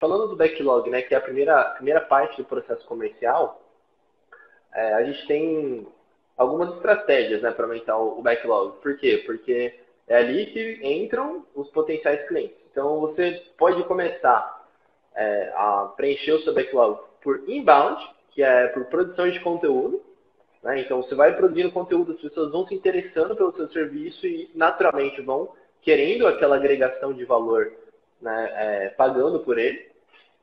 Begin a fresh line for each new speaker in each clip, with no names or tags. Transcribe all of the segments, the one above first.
falando do backlog, né, que é a primeira parte do processo comercial, a gente tem algumas estratégias, né, para aumentar o backlog. Por quê? Porque é ali que entram os potenciais clientes. Então, você pode começar a preencher o seu backlog por inbound, que é por produção de conteúdo, né? Então, você vai produzindo conteúdo, as pessoas vão se interessando pelo seu serviço e, naturalmente, vão querendo aquela agregação de valor, né, pagando por ele.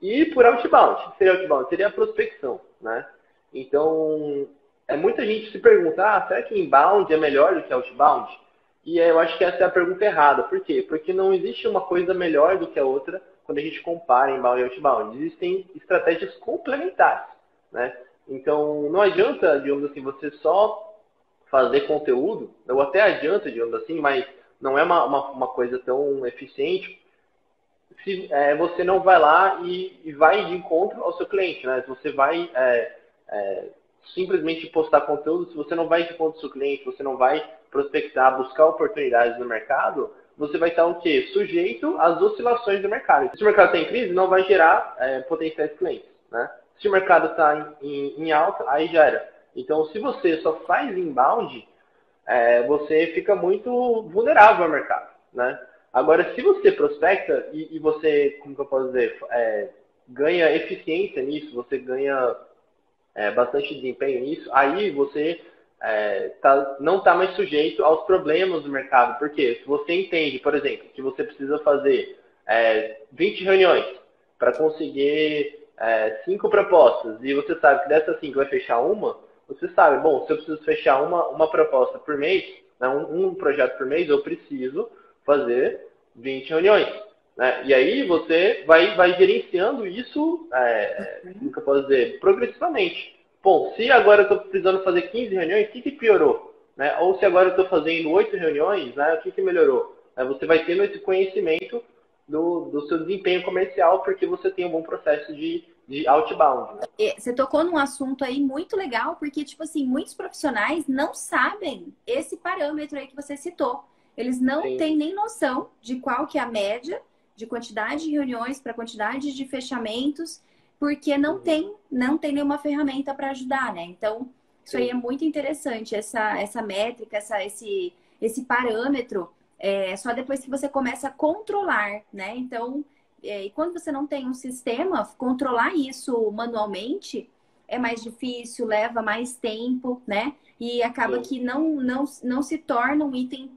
E por outbound. O que seria outbound? Seria a prospecção, né? Então, muita gente se pergunta, será que inbound é melhor do que outbound? E eu acho que essa é a pergunta errada. Por quê? Porque não existe uma coisa melhor do que a outra quando a gente compara inbound e outbound. Existem estratégias complementares, né? Então, não adianta, digamos assim, você só fazer conteúdo, ou até adianta, digamos assim, mas não é uma coisa tão eficiente se você não vai lá e vai de encontro ao seu cliente, né? Se você vai simplesmente postar conteúdo, se você não vai de encontro ao seu cliente, você não vai prospectar, buscar oportunidades no mercado, você vai estar o quê? Sujeito às oscilações do mercado. Se o mercado está em crise, não vai gerar potenciais clientes, né? Se o mercado está em alta, aí já era. Então, se você só faz inbound, você fica muito vulnerável ao mercado, né? Agora, se você prospecta e você, como que eu posso dizer, ganha eficiência nisso, você ganha bastante desempenho nisso, aí você não está mais sujeito aos problemas do mercado. Porque se você entende, por exemplo, que você precisa fazer 20 reuniões para conseguir 5 propostas, e você sabe que dessas 5 vai fechar uma, você sabe, bom, se eu preciso fechar uma proposta por mês, né, um projeto por mês, eu preciso fazer 20 reuniões. Né? E aí você vai gerenciando isso, como que eu posso dizer, progressivamente. Bom, se agora eu estou precisando fazer 15 reuniões, o que piorou? Né? Ou se agora eu estou fazendo 8 reuniões, né, o que melhorou? Você vai tendo esse conhecimento do seu desempenho comercial, porque você tem um bom processo de outbound. Né?
Você tocou num assunto aí muito legal, porque, tipo assim, muitos profissionais não sabem esse parâmetro aí que você citou. Eles não
Sim.
têm nem noção de qual que é a média de quantidade de reuniões para quantidade de fechamentos, porque não tem nenhuma ferramenta para ajudar, né? Então, isso aí é muito interessante, essa métrica, esse parâmetro, só depois que você começa a controlar, né? Então, e quando você não tem um sistema, controlar isso manualmente é mais difícil, leva mais tempo, né? E acaba que não se torna um item,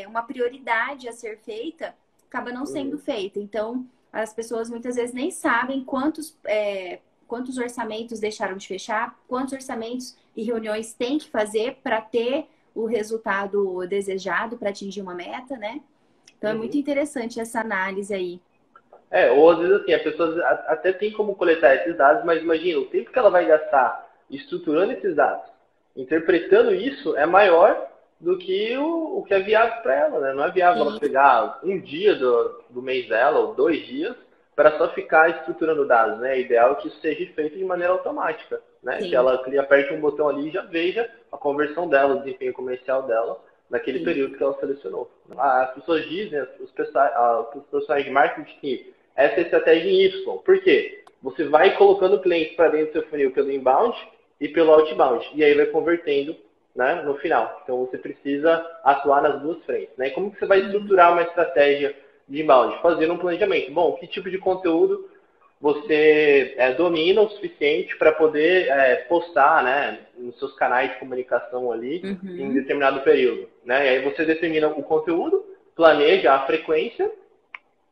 uma prioridade a ser feita, acaba não sendo feita. Então, as pessoas muitas vezes nem sabem quantos orçamentos deixaram de fechar, quantos orçamentos e reuniões tem que fazer para ter o resultado desejado, para atingir uma meta, né? Então, é muito interessante essa análise aí.
Ou às vezes assim, a pessoa até tem como coletar esses dados, mas imagina, o tempo que ela vai gastar estruturando esses dados, interpretando isso, é maior do que o que é viável para ela, né? Não é viável ela pegar um dia do mês dela, ou 2 dias, para só ficar estruturando dados, né? É ideal que isso seja feito de maneira automática, né? Que ela aperte um botão ali e já veja a conversão dela, o desempenho comercial dela, naquele período que ela selecionou. As pessoas dizem, os profissionais de marketing, que essa é a estratégia em Y. Por quê? Você vai colocando o cliente para dentro do seu funil pelo inbound e pelo outbound. E aí vai convertendo, né, no final. Então você precisa atuar nas duas frentes. Né? E como que você vai estruturar uma estratégia de inbound? Fazendo um planejamento. Bom, que tipo de conteúdo você domina o suficiente para poder postar, né, nos seus canais de comunicação ali em determinado período. Né? E aí você determina o conteúdo, planeja a frequência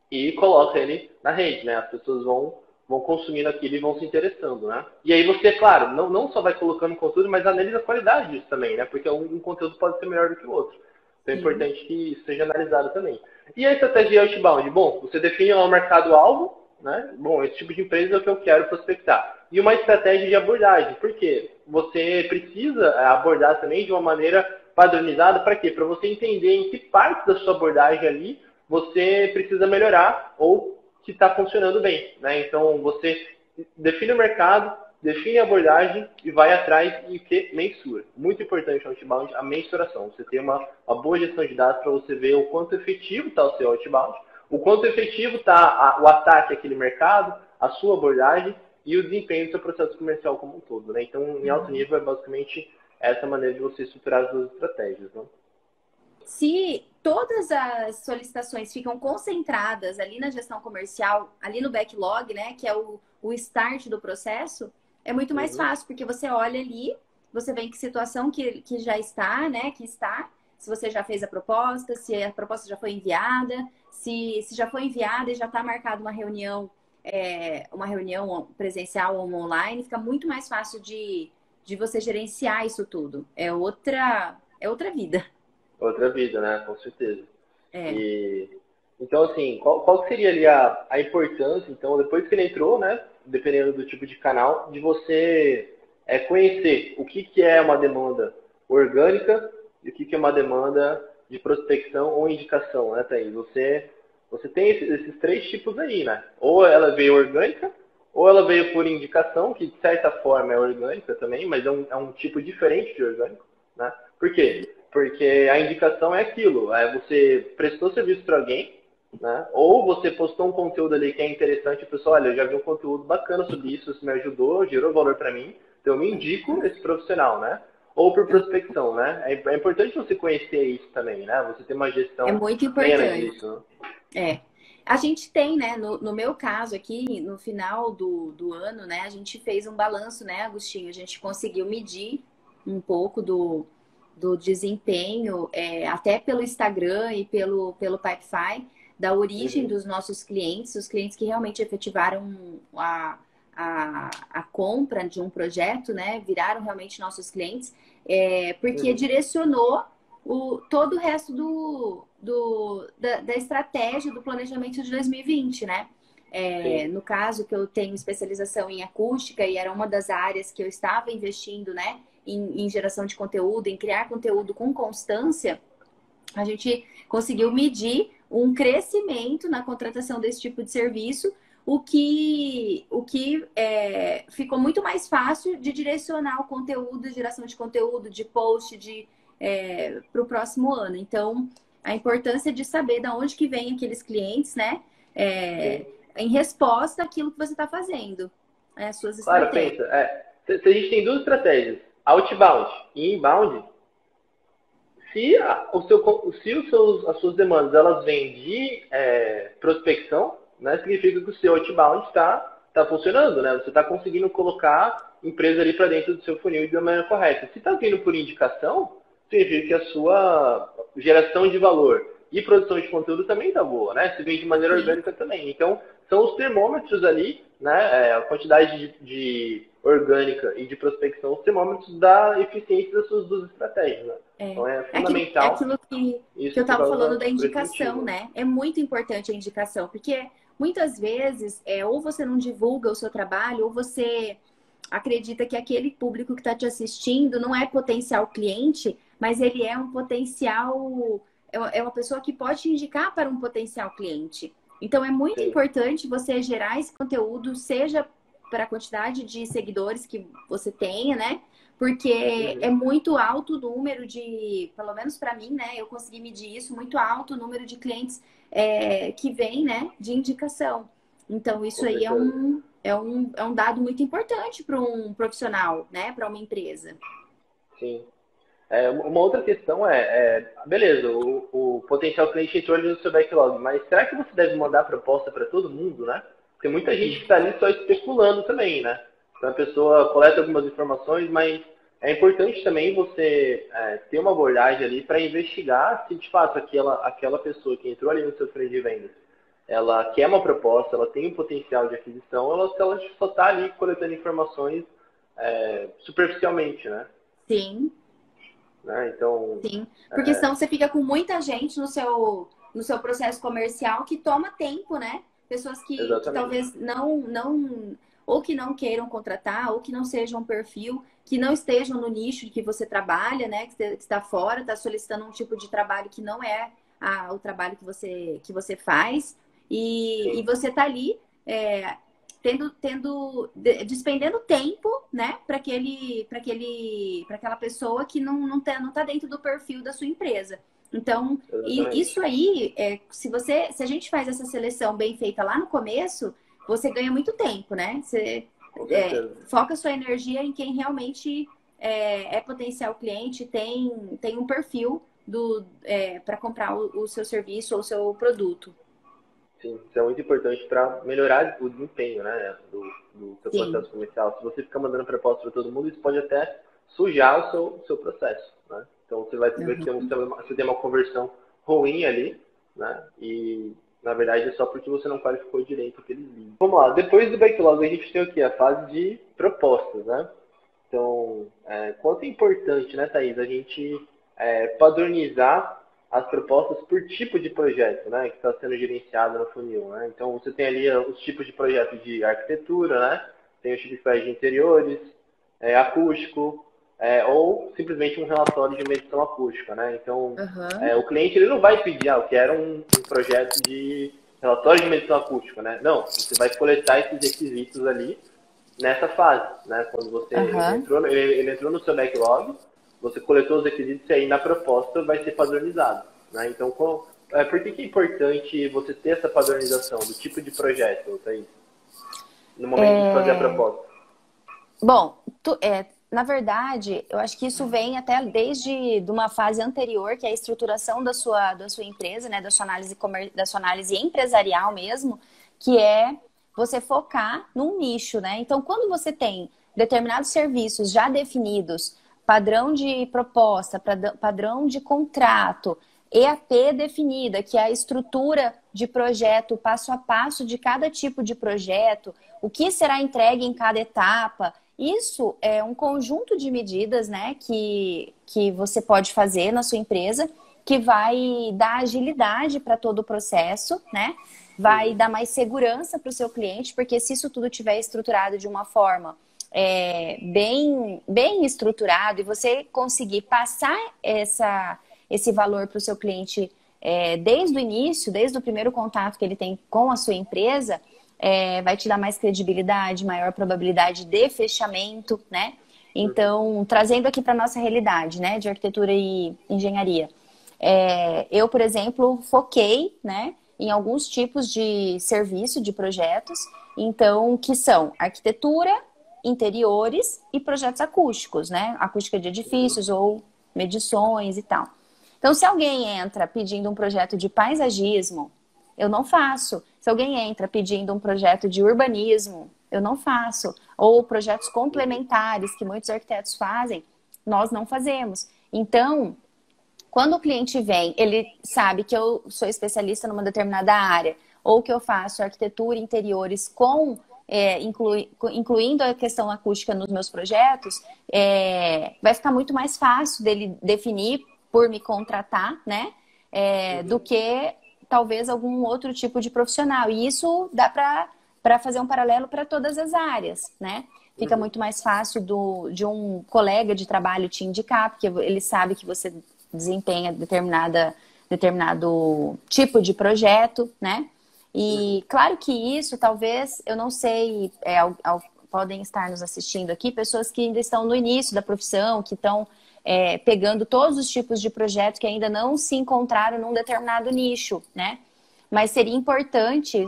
e coloca ele na rede, né? As pessoas vão consumindo aquilo e vão se interessando, né? E aí você, claro, não só vai colocando conteúdo, mas analisa a qualidade disso também, né? Porque um conteúdo pode ser melhor do que o outro. Então é importante que isso seja analisado também. E a estratégia outbound? Bom, você define um mercado-alvo, né? Bom, esse tipo de empresa é o que eu quero prospectar. E uma estratégia de abordagem. Por quê? Você precisa abordar também de uma maneira padronizada. Para quê? Para você entender em que parte da sua abordagem ali você precisa melhorar ou que está funcionando bem. Né? Então, você define o mercado, define a abordagem e vai atrás e que mensura. Muito importante no outbound, a mensuração. Você tem uma boa gestão de dados para você ver o quanto efetivo está o seu outbound, o quanto efetivo está o ataque àquele mercado, a sua abordagem e o desempenho do seu processo comercial como um todo, né? Então, em alto nível, é basicamente essa maneira de você estruturar as duas estratégias, né?
Se todas as solicitações ficam concentradas ali na gestão comercial, ali no backlog, né, que é o start do processo, é muito mais fácil, porque você olha ali, você vê em que situação que já está, né, que está, se você já fez a proposta, se a proposta já foi enviada, se já foi enviada e já está marcada uma reunião presencial ou online, fica muito mais fácil de você gerenciar isso tudo. É outra vida.
Outra vida, né? Com certeza.
É.
E, então, assim, qual que seria ali a importância, então, depois que ele entrou, né? Dependendo do tipo de canal, de você conhecer o que é uma demanda orgânica e o que é uma demanda de prospecção ou indicação, né, Thaís? Você tem esses três tipos aí, né? Ou ela veio orgânica, ou ela veio por indicação, que de certa forma é orgânica também, mas é um tipo diferente de orgânico, né? Por quê? Porque a indicação é aquilo, você prestou serviço para alguém, né? Ou você postou um conteúdo ali que é interessante, o pessoal, olha, eu já vi um conteúdo bacana sobre isso me ajudou, gerou valor para mim, então eu me indico esse profissional, né? Ou por prospecção, né? É importante você conhecer isso também, né? Você ter uma
É
gestão
muito
plena
importante.
disso, né?
É. A gente tem, né, no meu caso aqui, no final do ano, né, a gente fez um balanço, né, Agostinho? A gente conseguiu medir um pouco do desempenho, até pelo Instagram e pelo Pipefy, da origem dos nossos clientes, os clientes que realmente efetivaram a compra de um projeto, né, viraram realmente nossos clientes, porque direcionou todo o resto da estratégia do planejamento de 2020, né? No caso que eu tenho especialização em acústica e era uma das áreas que eu estava investindo, né, em geração de conteúdo, em criar conteúdo com constância, a gente conseguiu medir um crescimento na contratação desse tipo de serviço, o que ficou muito mais fácil de direcionar o conteúdo, geração de conteúdo, de post, para o próximo ano. Então, a importância de saber de onde que vem aqueles clientes, né? Em resposta àquilo que você está fazendo, as suas
Claro,
estratégias.
pensa, se a gente tem duas estratégias, outbound e inbound, se, as suas demandas elas vêm de prospecção, né, significa que o seu outbound está funcionando, né? Você está conseguindo colocar empresa ali para dentro do seu funil de maneira correta. Se está vindo por indicação, significa que a sua geração de valor e produção de conteúdo também está boa, né? Se vem de maneira orgânica também. Então, são os termômetros ali, né? A quantidade de orgânica e de prospecção, os termômetros da eficiência das suas duas estratégias, né? Então, é fundamental
aquilo que
isso
eu
por
estava
causa
falando da
por esse
indicação,
motivo.
né? É muito importante a indicação, porque muitas vezes ou você não divulga o seu trabalho, ou você acredita que aquele público que está te assistindo não é potencial cliente, mas ele é um potencial, é uma pessoa que pode te indicar para um potencial cliente. Então é muito
Sim.
importante você gerar esse conteúdo, seja para a quantidade de seguidores que você tenha, né? Porque é muito alto o número de, pelo menos para mim, né? Eu consegui medir isso, muito alto o número de clientes que vem, né? De indicação. Então, isso
Com
aí
certeza.
é um dado muito importante para um profissional, né? Para uma empresa.
Sim. Uma outra questão beleza, o potencial cliente entrou ali no seu backlog, mas será que você deve mandar proposta para todo mundo, né? Porque muita gente que está ali só especulando também, né? Então a pessoa coleta algumas informações, mas é importante também você ter uma abordagem ali para investigar se de fato aquela pessoa que entrou ali no seu freio de vendas, ela quer uma proposta, ela tem um potencial de aquisição, se ela só está ali coletando informações superficialmente, né?
Sim,
Né? Então,
sim. Porque senão você fica com muita gente no seu processo comercial que toma tempo, né? Pessoas que
exatamente.
talvez ou que não queiram contratar, ou que não sejam um perfil, que não estejam no nicho que você trabalha, né? Que está fora, está solicitando um tipo de trabalho que não é o trabalho que você faz. E
Sim,
você está ali despendendo tempo, né, para aquela pessoa que não tá dentro do perfil da sua empresa. Então,
exatamente.
isso aí, se a gente faz essa seleção bem feita lá no começo, você ganha muito tempo, né? Você foca sua energia em quem realmente é potencial cliente, tem um perfil para comprar o seu serviço ou o seu produto.
Sim, isso é muito importante para melhorar o desempenho, né, do seu
Sim.
processo comercial. Se você ficar mandando proposta para todo mundo, isso pode até sujar o seu processo, né? Então você vai ver que você tem uma conversão ruim ali, né? E na verdade é só porque você não qualificou direito aqueles leads. Vamos lá, depois do backlog a gente tem o quê? A fase de propostas, né? Então, quanto é importante, né, Thaís, a gente padronizar as propostas por tipo de projeto, né, que está sendo gerenciado no funil, né? Então, você tem ali os tipos de projeto de arquitetura, né? Tem os tipos de interiores, acústico, ou simplesmente um relatório de medição acústica, né? Então, o cliente ele não vai pedir, eu quero um projeto de relatório de medição acústica, né? Não, você vai coletar esses requisitos ali nessa fase, né? Quando você ele entrou no seu backlog, você coletou os requisitos e aí na proposta vai ser padronizado, né? Então, por que é importante você ter essa padronização do tipo de projeto, Thaís, no momento de fazer a proposta?
Bom, na verdade, eu acho que isso vem até desde de uma fase anterior, que é a estruturação da sua empresa, né? Da sua análise empresarial mesmo, que é você focar num nicho, né? Então, quando você tem determinados serviços já definidos, padrão de proposta, padrão de contrato, EAP definida, que é a estrutura de projeto, passo a passo de cada tipo de projeto, o que será entregue em cada etapa. Isso é um conjunto de medidas, né, que você pode fazer na sua empresa, que vai dar agilidade para todo o processo, né? Vai dar mais segurança para o seu cliente, porque se isso tudo estiver estruturado de uma forma bem estruturado e você conseguir passar esse valor para o seu cliente desde o início, desde o primeiro contato que ele tem com a sua empresa, vai te dar mais credibilidade, maior probabilidade de fechamento, né? Então, trazendo aqui para a nossa realidade, né, de arquitetura e engenharia. Eu, por exemplo, foquei, né, em alguns tipos de serviço, de projetos, então, que são arquitetura, interiores e projetos acústicos, né? Acústica de edifícios ou medições e tal. Então, se alguém entra pedindo um projeto de paisagismo, eu não faço. Se alguém entra pedindo um projeto de urbanismo, eu não faço. Ou projetos complementares que muitos arquitetos fazem, nós não fazemos. Então, quando o cliente vem, ele sabe que eu sou especialista numa determinada área, ou que eu faço arquitetura e interiores incluindo a questão acústica nos meus projetos, vai ficar muito mais fácil dele definir por me contratar, né? Do que talvez algum outro tipo de profissional. E isso dá para fazer um paralelo para todas as áreas, né? Fica muito mais fácil de um colega de trabalho te indicar, porque ele sabe que você desempenha determinado tipo de projeto, né? E claro que isso, talvez, eu não sei, podem estar nos assistindo aqui, pessoas que ainda estão no início da profissão, que estão pegando todos os tipos de projetos que ainda não se encontraram num determinado nicho, né? Mas seria importante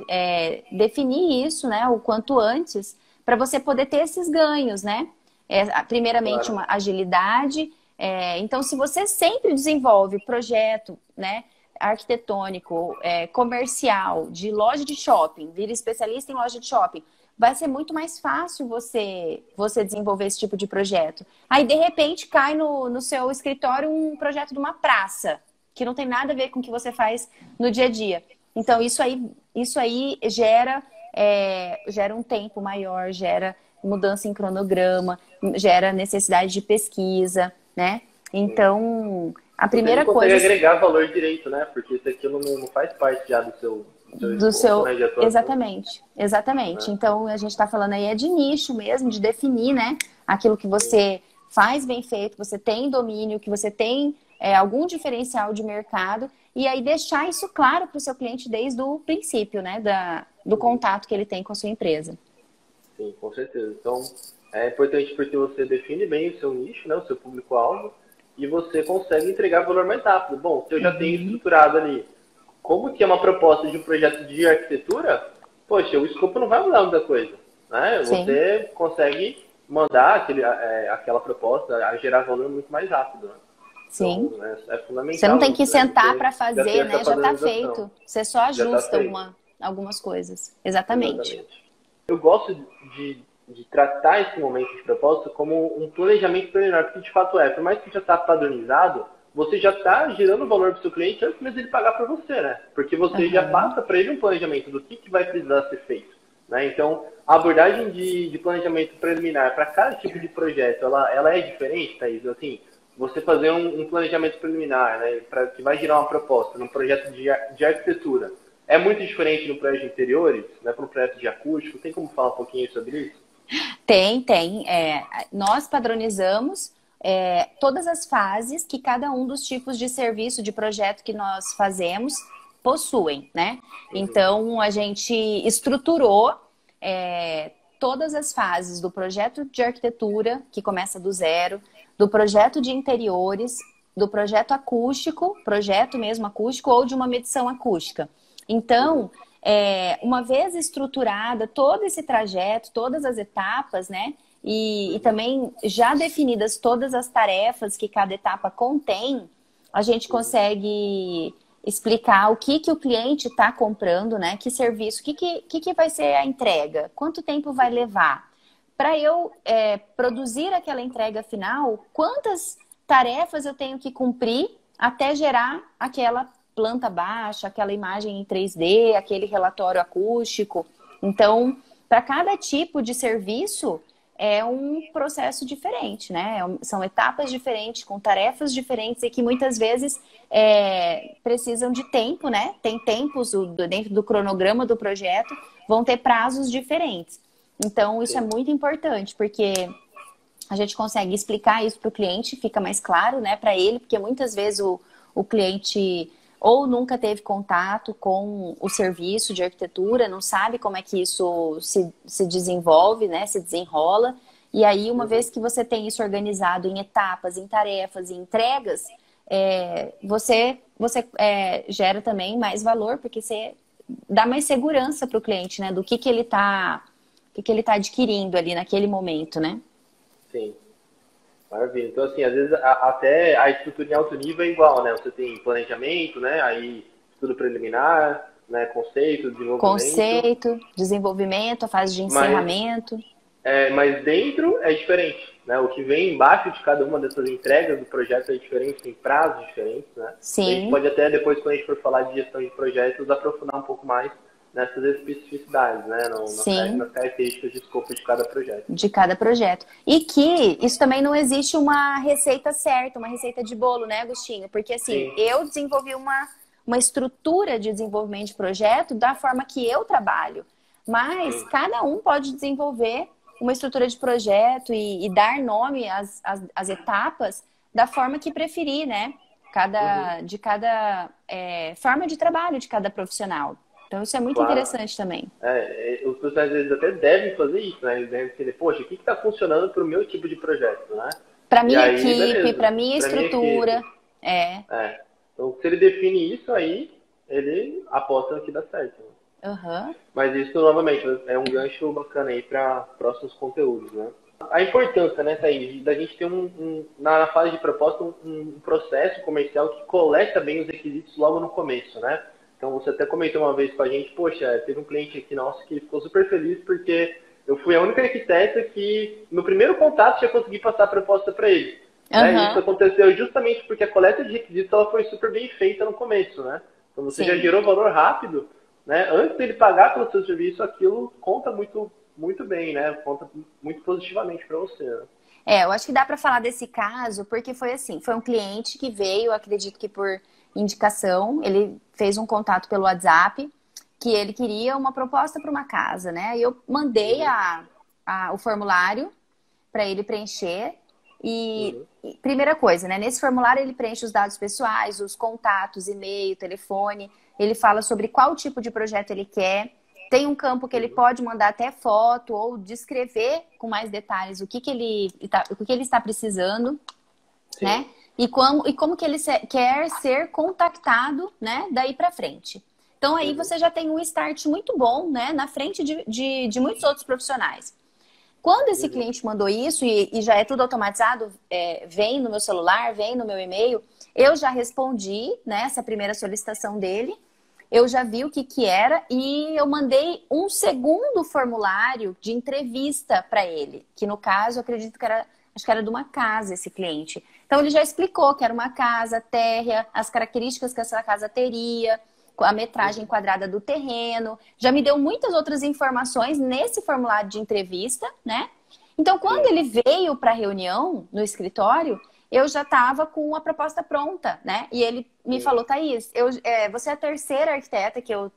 definir isso, né, o quanto antes, para você poder ter esses ganhos, né? Primeiramente, claro, uma agilidade. Então, se você sempre desenvolve projeto, né, arquitetônico, comercial, de loja de shopping, vira especialista em loja de shopping, vai ser muito mais fácil você desenvolver esse tipo de projeto. Aí, de repente, cai no seu escritório um projeto de uma praça, que não tem nada a ver com o que você faz no dia a dia. Então, isso aí gera um tempo maior, gera mudança em cronograma, gera necessidade de pesquisa, né? Então, a primeira coisa...
Você consegue agregar valor direito, né? Porque isso aqui não faz parte já do seu
né, de atuação. Exatamente. Então, a gente está falando aí de nicho mesmo, de definir, né? Aquilo que você faz bem feito, que você tem domínio, que você tem algum diferencial de mercado, e aí deixar isso claro para o seu cliente desde o princípio, né? Do contato que ele tem com a sua empresa.
Sim, com certeza. Então, é importante porque você define bem o seu nicho, né? O seu público-alvo, e você consegue entregar valor mais rápido. Bom, se eu já tenho estruturado ali como que é uma proposta de um projeto de arquitetura, poxa, o escopo não vai mudar muita coisa, né?
Sim.
Você consegue mandar aquela proposta a gerar valor muito mais rápido, né?
Sim.
Então, é
Você não
fundamental
tem que
isso, né?
sentar
Você
para
já tem
fazer,
essa
né? Já está
padronização,
feito. Você só
já está
ajusta
feito.
algumas coisas. Exatamente.
Exatamente. Eu gosto de tratar esse momento de propósito como um planejamento preliminar, porque de fato por mais que já está padronizado, você já está gerando valor para o seu cliente antes mesmo ele pagar para você, né? Porque você já
Aham.
passa para ele um planejamento do que vai precisar ser feito, né? Então, a abordagem de planejamento preliminar para cada tipo de projeto, ela é diferente, Thaís? Assim, você fazer um planejamento preliminar, né, que vai gerar uma proposta num projeto de arquitetura, é muito diferente no projeto de interiores, né, para um projeto de acústico. Tem como falar um pouquinho sobre isso?
Tem, tem. Nós padronizamos todas as fases que cada um dos tipos de serviço, de projeto que nós fazemos possuem, né?
Uhum.
Então, a gente estruturou todas as fases do projeto de arquitetura, que começa do zero, do projeto de interiores, do projeto acústico, projeto mesmo acústico, ou de uma medição acústica.
Uhum.
Então, uma vez estruturada todo esse trajeto, todas as etapas, né? E também já definidas todas as tarefas que cada etapa contém, a gente
Uhum.
consegue explicar o que o cliente está comprando, né? Que serviço, que vai ser a entrega, quanto tempo vai
Uhum.
levar. Para eu produzir aquela entrega final, quantas tarefas eu tenho que cumprir até gerar aquela planta baixa, aquela imagem em 3D, aquele relatório acústico. Então, para cada tipo de serviço, é um processo diferente, né? São etapas diferentes, com tarefas diferentes e que muitas vezes precisam de tempo, né? Tem tempos dentro do cronograma do projeto, vão ter prazos diferentes. Então, isso é
Sim.
muito importante, porque a gente consegue explicar isso para o cliente, fica mais claro, né, para ele, porque muitas vezes o cliente ou nunca teve contato com o serviço de arquitetura, não sabe como é que isso se desenvolve, né, se desenrola. E aí, uma
Uhum.
vez que você tem isso organizado em etapas, em tarefas, em entregas, você gera também mais valor, porque você dá mais segurança para o cliente, né, do que ele está adquirindo ali naquele momento, né?
Sim. Maravilha. Então, assim, às vezes até a estrutura em alto nível é igual, né? Você tem planejamento, né? Aí estudo preliminar, né? Conceito, desenvolvimento,
Conceito, desenvolvimento, a fase de
mas,
encerramento.
mas dentro é diferente, né? O que vem embaixo de cada uma dessas entregas do projeto é diferente, tem prazos diferentes, né? A gente
Sim,
pode até depois, quando a gente for falar de gestão de projetos, aprofundar um pouco mais nessas especificidades, né?
sim,
Nas características de escopo de cada projeto.
de cada projeto. E que isso também não existe uma receita certa, uma receita de bolo, né, Agostinho? Porque assim,
Sim,
eu desenvolvi uma estrutura de desenvolvimento de projeto da forma que eu trabalho. Mas
sim.
cada um pode desenvolver uma estrutura de projeto e dar nome às etapas da forma que preferir, né?
Uhum.
De cada forma de trabalho de cada profissional. Então, isso é muito
Claro.
interessante também.
Os profissionais às vezes até devem fazer isso, né? Eles devem entender, poxa, o que está funcionando para o meu tipo de projeto, né?
Para
E
minha
aí,
equipe,
beleza,
para minha
para minha
estrutura,
equipe.
é.
É. Então, se ele define isso aí, ele aposta que dá certo, né?
Aham.
Mas isso, novamente, é um gancho bacana aí para próximos conteúdos, né? A importância, né, Thaís, da gente ter na fase de proposta um processo comercial que coleta bem os requisitos logo no começo, né? Então você até comentou uma vez com a gente, poxa, teve um cliente aqui nosso que ficou super feliz porque eu fui a única arquiteta que no primeiro contato já consegui passar a proposta para ele. Né? E isso
Aham.
aconteceu justamente porque a coleta de requisitos ela foi super bem feita no começo, né? Então você já
Sim.
gerou valor rápido, né? Antes dele pagar pelo seu serviço, aquilo conta muito bem, né? Conta muito positivamente para você. Né?
Eu acho que dá para falar desse caso, porque foi assim, foi um cliente que veio, acredito que por indicação, ele fez um contato pelo WhatsApp, que ele queria uma proposta para uma casa, né? E eu mandei
Uhum,
o formulário para ele preencher.
uhum,
E primeira coisa, né? Nesse formulário ele preenche os dados pessoais, os contatos, e-mail, telefone. Ele fala sobre qual tipo de projeto ele quer. Tem um campo que ele
uhum.
pode mandar até foto ou descrever com mais detalhes o que ele está precisando,
Sim.
né? E como que ele quer ser contactado, né? Daí para frente. Então aí você já tem um start muito bom, né? Na frente de muitos outros profissionais. Quando esse cliente mandou isso, e já é tudo automatizado, vem no meu celular, vem no meu e-mail, eu já respondi, né, essa primeira solicitação dele, eu já vi o que era e eu mandei um segundo formulário de entrevista para ele, que no caso, eu acredito que era, acho que era de uma casa esse cliente. Então ele já explicou que era uma casa térrea, as características que essa casa teria, a metragem quadrada do terreno, já me deu muitas outras informações nesse formulário de entrevista, né? Então, quando ele veio para a reunião no escritório, eu já estava com a proposta pronta, né? E ele me falou, Thaís, você é a terceira arquiteta que eu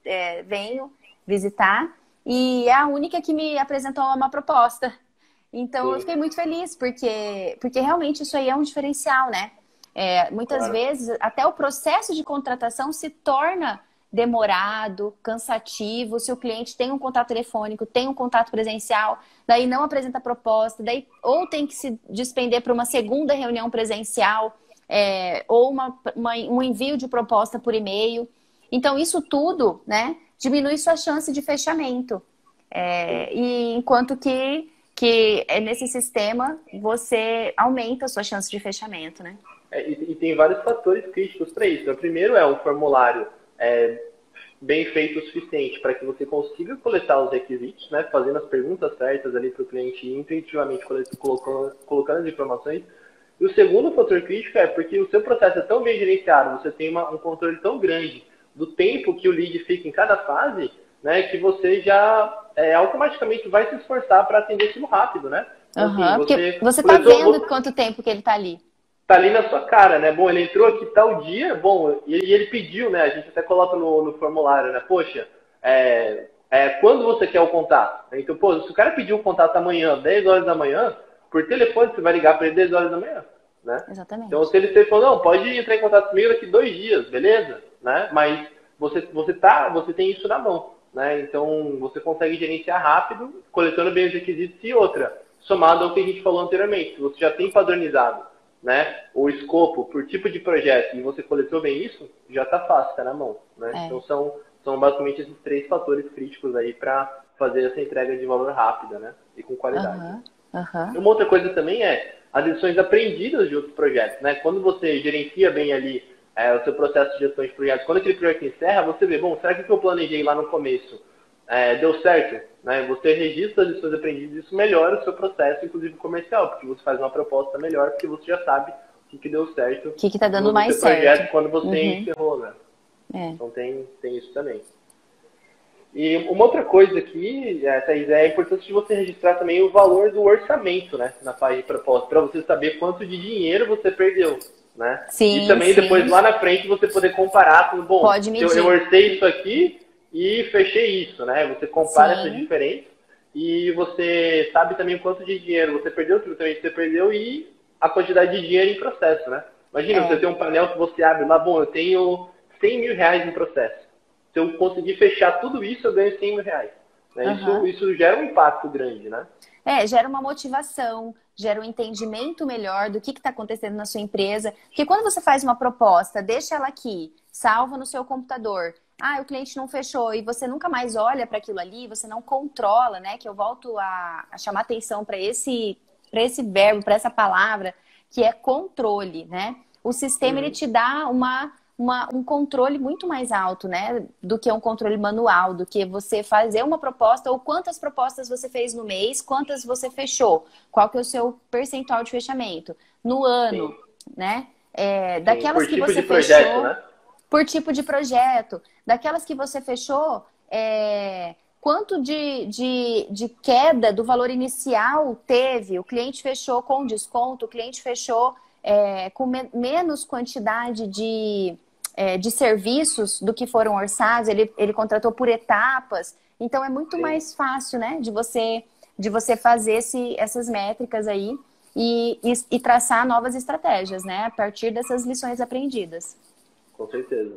venho visitar e é a única que me apresentou uma proposta. Então, eu fiquei muito feliz, porque realmente isso aí é um diferencial, né? Muitas vezes, até o processo de contratação se torna demorado, cansativo, se o cliente tem um contato telefônico, tem um contato presencial, daí não apresenta proposta, daí ou tem que se despender para uma segunda reunião presencial, ou um envio de proposta por e-mail. Então, isso tudo, né, diminui sua chance de fechamento. E enquanto que nesse sistema, você aumenta a sua chance de fechamento, né?
E tem vários fatores críticos para isso. O primeiro é um formulário bem feito o suficiente para que você consiga coletar os requisitos, né, fazendo as perguntas certas ali para o cliente e intuitivamente colocando as informações. E o segundo fator crítico é porque o seu processo é tão bem gerenciado, você tem um controle tão grande do tempo que o lead fica em cada fase, né, que você já automaticamente vai se esforçar para atender aquilo rápido, né?
Assim, porque você está vendo quanto tempo que ele está ali.
Tá ali na sua cara, né? Bom, ele entrou aqui tal dia, bom, e ele pediu, né? A gente até coloca no formulário, né? Poxa, quando você quer o contato? Então, pô, se o cara pediu o contato amanhã, 10 horas da manhã, por telefone você vai ligar para ele 10 horas da manhã, né?
Exatamente.
Então, se ele falou, não, pode entrar em contato comigo daqui 2 dias, beleza? Né? Mas você tem isso na mão, né? Então, você consegue gerenciar rápido, coletando bem os requisitos e outra, somado ao que a gente falou anteriormente, você já tem padronizado, né, o escopo por tipo de projeto e você coletou bem isso, já está fácil, está na mão, né? Então são basicamente esses 3 fatores críticos aí para fazer essa entrega de valor rápida, né, e com qualidade. Uma outra coisa também é as lições aprendidas de outros projetos, né? Quando você gerencia bem ali o seu processo de gestão de projetos, quando aquele projeto encerra, você vê, bom, será que o que eu planejei lá no começo deu certo? Né? Você registra as lições aprendidas, isso melhora o seu processo, inclusive comercial, porque você faz uma proposta melhor, porque você já sabe o que deu certo.
O que está dando mais certo.
Projeto quando você encerrou, né? Então tem isso também. E uma outra coisa aqui, Thaís, é a importância de você registrar também o valor do orçamento, né, na página de proposta, para você saber quanto de dinheiro você perdeu, né?
Sim,
e também depois lá na frente você poder comparar com, bom, eu orcei isso aqui e fechei isso, né? Você compara essas diferenças e você sabe também quanto de dinheiro você perdeu, que também você perdeu e a quantidade de dinheiro em processo, né? Imagina, você tem um painel que você abre lá, bom, eu tenho 100 mil reais em processo. Se eu conseguir fechar tudo isso, eu ganho 100 mil reais. Né? Isso gera um impacto grande, né?
Gera uma motivação, gera um entendimento melhor do que está acontecendo na sua empresa. Porque quando você faz uma proposta, deixa ela aqui, salva no seu computador. O cliente não fechou e você nunca mais olha para aquilo ali, você não controla, né? Que eu volto a chamar atenção para esse verbo, para essa palavra, que é controle, né? O sistema, ele te dá um controle muito mais alto, né? Do que um controle manual, do que você fazer uma proposta ou quantas propostas você fez no mês, quantas você fechou, qual que é o seu percentual de fechamento no ano, né? Daquelas que você fechou, né? Por tipo de projeto, daquelas que você fechou, quanto de queda do valor inicial teve, o cliente fechou com desconto, o cliente fechou com menos quantidade de serviços do que foram orçados, ele contratou por etapas. Então, é muito mais fácil, né, de você fazer essas métricas aí e traçar novas estratégias, né, a partir dessas lições aprendidas.
Com certeza.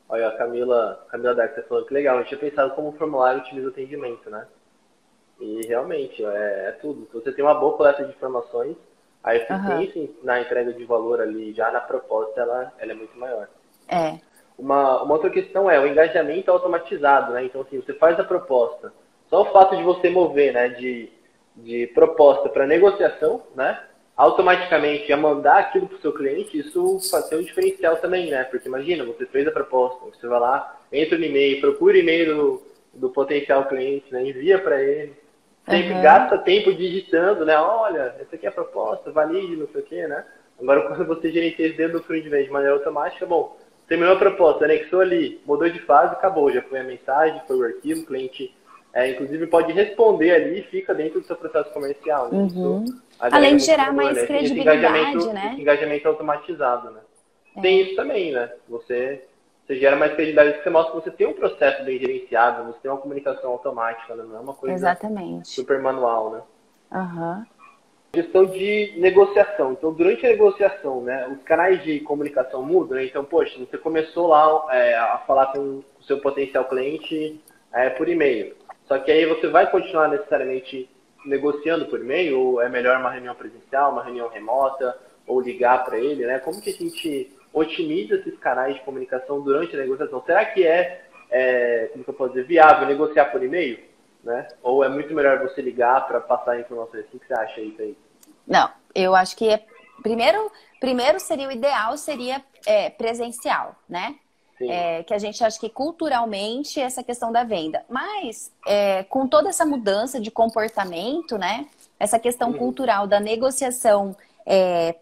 Olha, a Camila Dark falou que legal, eu tinha pensado como o formulário otimiza o atendimento, né? E realmente, é tudo. Se você tem uma boa coleta de informações, a eficiência na entrega de valor ali, já na proposta, ela é muito maior. uma outra questão é o engajamento automatizado, né? Então, assim, você faz a proposta. Só o fato de você mover, né, de proposta para negociação, né? Automaticamente ia mandar aquilo para o seu cliente, isso faz ter um diferencial também, né? Porque imagina, você fez a proposta, você vai lá, entra no e-mail, procura o e-mail do potencial cliente, né? Envia para ele. Sempre gasta tempo digitando, né? Olha, essa aqui é a proposta, valide, não sei o quê, né? Agora, quando você gerencia isso dentro do front de maneira automática, bom, terminou a proposta, anexou ali, mudou de fase, acabou. Já foi a mensagem, foi o arquivo, o cliente, inclusive, pode responder ali e fica dentro do seu processo comercial. Né?
Uhum. Além de gerar mais credibilidade,
esse engajamento automatizado, né? Tem isso também, né? Você gera mais credibilidade, porque você mostra que você tem um processo bem gerenciado, você tem uma comunicação automática, né? Não é uma coisa super manual, né? Questão de negociação. Então, durante a negociação, né, os canais de comunicação mudam, né? Então, poxa, você começou lá a falar com o seu potencial cliente por e-mail. Só que aí você vai continuar necessariamente negociando por e-mail, ou é melhor uma reunião presencial, uma reunião remota, ou ligar para ele, né? Como que a gente otimiza esses canais de comunicação durante a negociação? Será que como que eu posso dizer, viável negociar por e-mail? Né? Ou é muito melhor você ligar para passar informações? O que você acha aí, Thaís?
Não, eu acho que primeiro seria o ideal, seria presencial, né? Que a gente acha que culturalmente essa questão da venda. Mas com toda essa mudança de comportamento, né? Essa questão cultural da negociação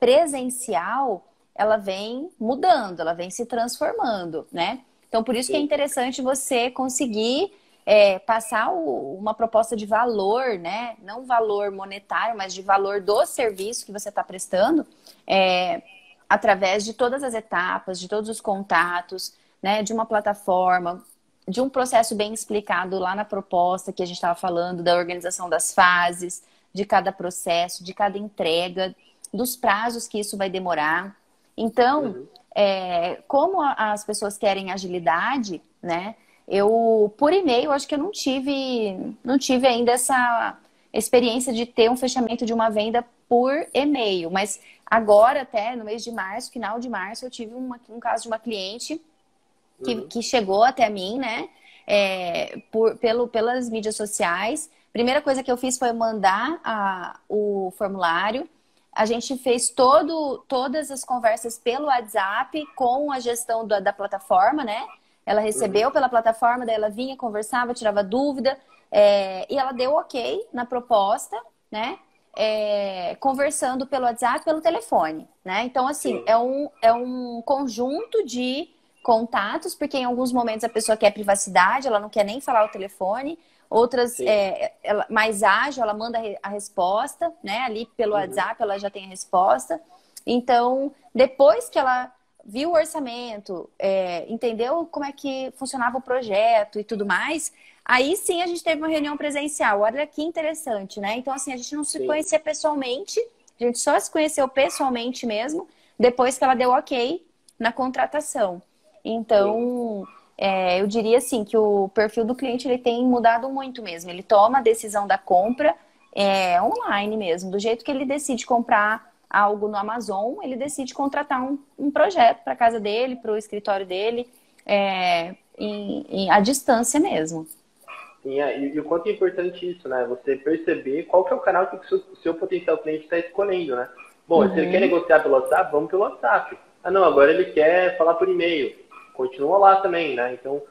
presencial, ela vem mudando, ela vem se transformando, né? Então, por isso que é interessante você conseguir passar uma proposta de valor, né? Não valor monetário, mas de valor do serviço que você está prestando, através de todas as etapas, de todos os contatos, né? De uma plataforma, de um processo bem explicado lá na proposta que a gente estava falando, da organização das fases, de cada processo, de cada entrega, dos prazos que isso vai demorar. Então, como as pessoas querem agilidade, né? Por e-mail, acho que eu não tive ainda essa experiência de ter um fechamento de uma venda por e-mail. Mas agora, até no mês de março, final de março, eu tive um caso de uma cliente que chegou até mim, né? Pelas mídias sociais. Primeira coisa que eu fiz foi mandar o formulário. A gente fez todas as conversas pelo WhatsApp com a gestão da plataforma, né? Ela recebeu pela plataforma, daí ela vinha, conversava, tirava dúvida, e ela deu ok na proposta, né? Conversando pelo WhatsApp, pelo telefone, né? Então, assim, é um conjunto de contatos, porque em alguns momentos a pessoa quer privacidade, ela não quer nem falar o telefone. Outras, mais ágil, ela manda a resposta, né? Ali pelo WhatsApp ela já tem a resposta. Então, depois que ela viu o orçamento, entendeu como é que funcionava o projeto e tudo mais, aí sim a gente teve uma reunião presencial. Olha que interessante, né? Então, assim, a gente não se conhecia pessoalmente, a gente só se conheceu pessoalmente mesmo, depois que ela deu ok na contratação. Então, eu diria assim que o perfil do cliente ele tem mudado muito mesmo. Ele toma a decisão da compra online mesmo, do jeito que ele decide comprar algo no Amazon, ele decide contratar um projeto para a casa dele, para o escritório dele, à distância mesmo.
Sim, e o quanto é importante isso, né? Você perceber qual que é o canal que o seu potencial cliente está escolhendo, né? Bom, se ele quer negociar pelo WhatsApp, vamos pelo WhatsApp. Ah, não, agora ele quer falar por e-mail. Continua lá também, né? Então,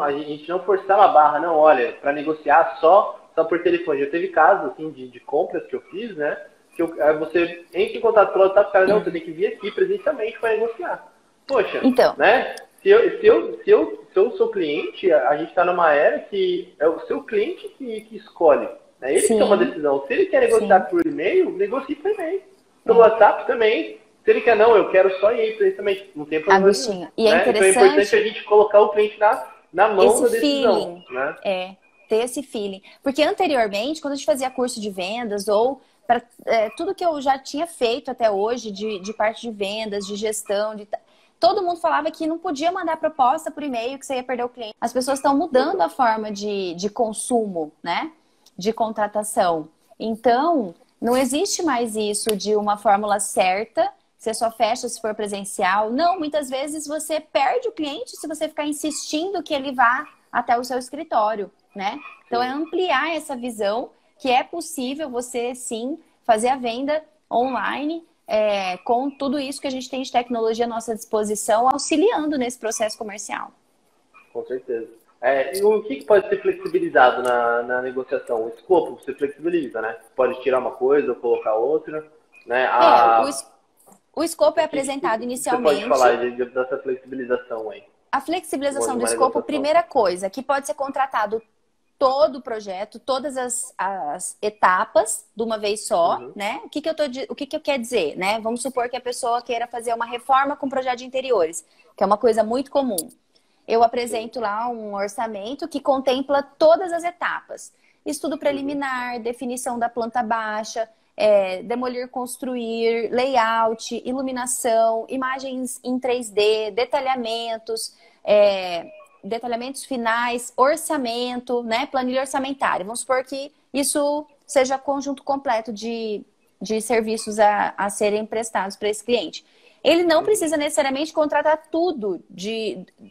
a gente não forçar uma barra, não, olha, para negociar só por telefone. Já teve casos, assim, de compras que eu fiz, né? Que você entra em contato pelo WhatsApp, cara, não, você tem que vir aqui presencialmente para negociar. Poxa,
então,
né? Se eu sou cliente, a gente está numa era que é o seu cliente que escolhe. Né? Ele que toma a decisão. Se ele quer negociar por e-mail, negocie por e-mail. Pelo WhatsApp também. Se ele quer, não, eu quero só e-mail presencialmente. Não tem problema nenhum.
E é interessante...
Então é importante a gente colocar o cliente na mão da decisão.
Feeling, né? Ter esse feeling. Porque anteriormente, quando a gente fazia curso de vendas ou tudo que eu já tinha feito até hoje de parte de vendas, de gestão, todo mundo falava que não podia mandar proposta por e-mail, que você ia perder o cliente. As pessoas estão mudando a forma de consumo, né? De contratação. Então, não existe mais isso de uma fórmula certa você só fecha se for presencial. Não, muitas vezes você perde o cliente se você ficar insistindo que ele vá até o seu escritório, né? Então é ampliar essa visão que é possível você sim fazer a venda online com tudo isso que a gente tem de tecnologia à nossa disposição, auxiliando nesse processo comercial.
Com certeza. E o que pode ser flexibilizado na negociação? O escopo você flexibiliza, né? Pode tirar uma coisa ou colocar outra, né?
O escopo é apresentado inicialmente.
Você pode falar dessa flexibilização aí?
A flexibilização do escopo, primeira coisa, que pode ser contratado todo o projeto, todas as etapas de uma vez só, né? O que eu quero dizer, né? Vamos supor que a pessoa queira fazer uma reforma com projeto de interiores, que é uma coisa muito comum. Eu apresento lá um orçamento que contempla todas as etapas. Estudo preliminar, definição da planta baixa, demolir, construir, layout, iluminação, imagens em 3D, detalhamentos finais, orçamento, né? Planilha orçamentária. Vamos supor que isso seja conjunto completo de serviços a serem prestados para esse cliente. Ele não precisa necessariamente contratar tudo